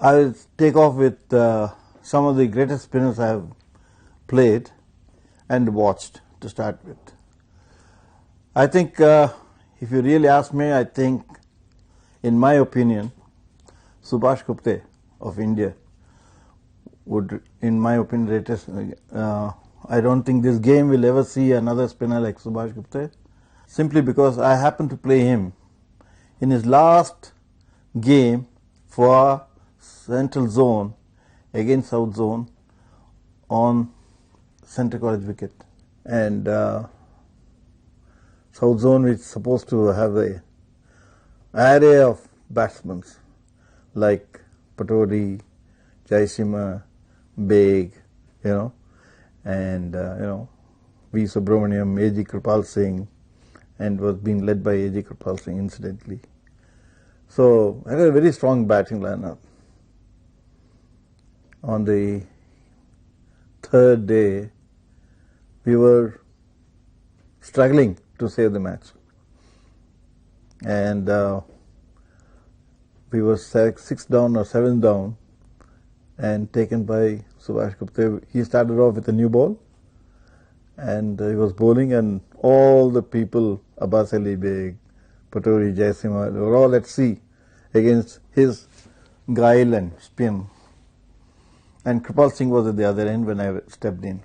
I will take off with some of the greatest spinners I have played and watched to start with. I think if you really ask me, I think, in my opinion, Subhash Gupte of India would, in my opinion, greatest. I don't think this game will ever see another spinner like Subhash Gupte, simply because I happened to play him in his last game for Central Zone against South Zone on Centre College wicket. And South Zone is supposed to have an array of batsmen like Patodi, Jaisimha, Beg, and V. Subramaniam, A.G. Kripal Singh, and was being led by A.G. Kripal Singh incidentally. So I had a very strong batting lineup. On the third day, we were struggling to save the match, and we were 6 down or 7 down, and taken by Subhash Gupte. He started off with a new ball, and he was bowling, and all the people, Abbas Ali Beg, Patodi, Jaisimha, they were all at sea against his guile and spin. And Kripal Singh was at the other end when I stepped in.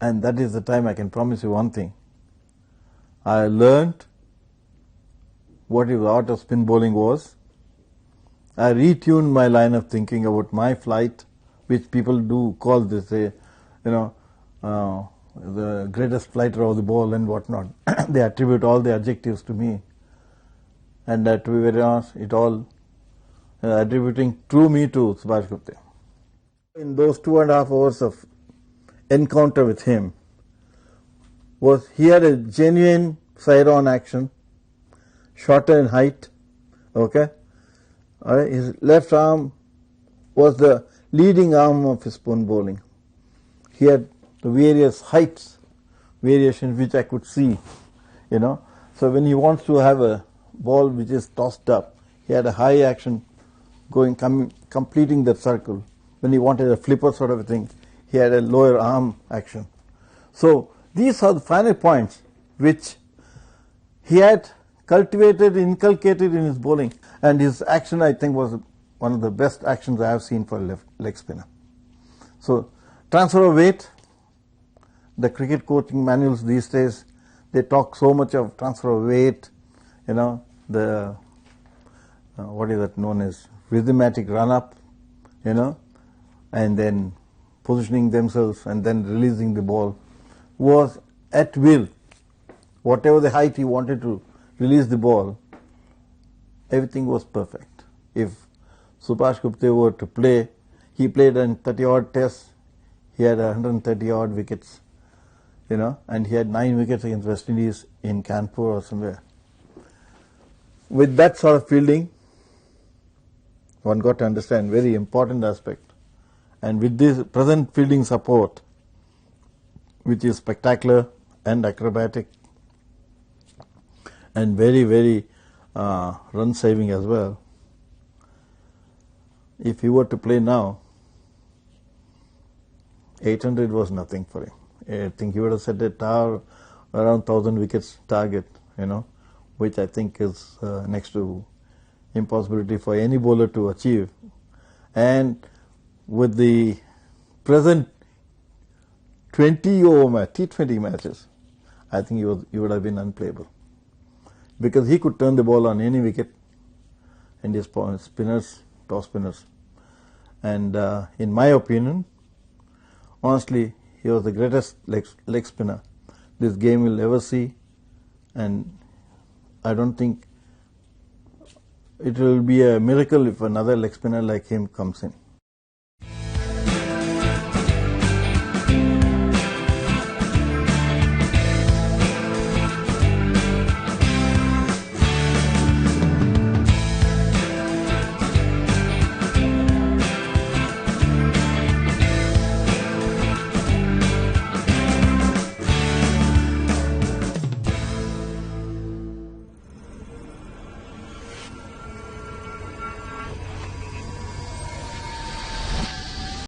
And that is the time I can promise you one thing. I learned what the art of spin bowling was. I retuned my line of thinking about my flight, which people do call this, the greatest flighter of the ball and whatnot. They attribute all the adjectives to me. And to be very honest, it all attributing true me to Subhash Gupte. In those 2.5 hours of encounter with him, he had a genuine side-on action, shorter in height, okay? His left arm was the leading arm of his spin bowling. He had the various heights, variations which I could see, So when he wants to have a ball which is tossed up, he had a high action completing that circle. When he wanted a flipper sort of a thing, he had a lower arm action. So these are the final points which he had cultivated, inculcated in his bowling, and his action, I think, was one of the best actions I have seen for a leg spinner. So transfer of weight, the cricket coaching manuals these days, they talk so much of transfer of weight, the what is that known as rhythmatic run up, and then positioning themselves and then releasing the ball was at will. Whatever the height he wanted to release the ball, everything was perfect. If Subhash Gupte were to play, he played in 30-odd tests, he had 130-odd wickets, and he had 9 wickets against West Indies in Kanpur or somewhere. With that sort of fielding, one got to understand very important aspect. And with this present fielding support, which is spectacular and acrobatic and very, very run saving as well, if he were to play now, 800 was nothing for him. I think he would have set a around 1,000 wickets target, which I think is next to impossibility for any bowler to achieve. And with the present 20-over T20 matches, I think he would have been unplayable, because he could turn the ball on any wicket, and his spinners, toss spinners. And in my opinion, honestly, he was the greatest leg spinner this game will ever see, and I don't think it will be a miracle if another leg spinner like him comes in.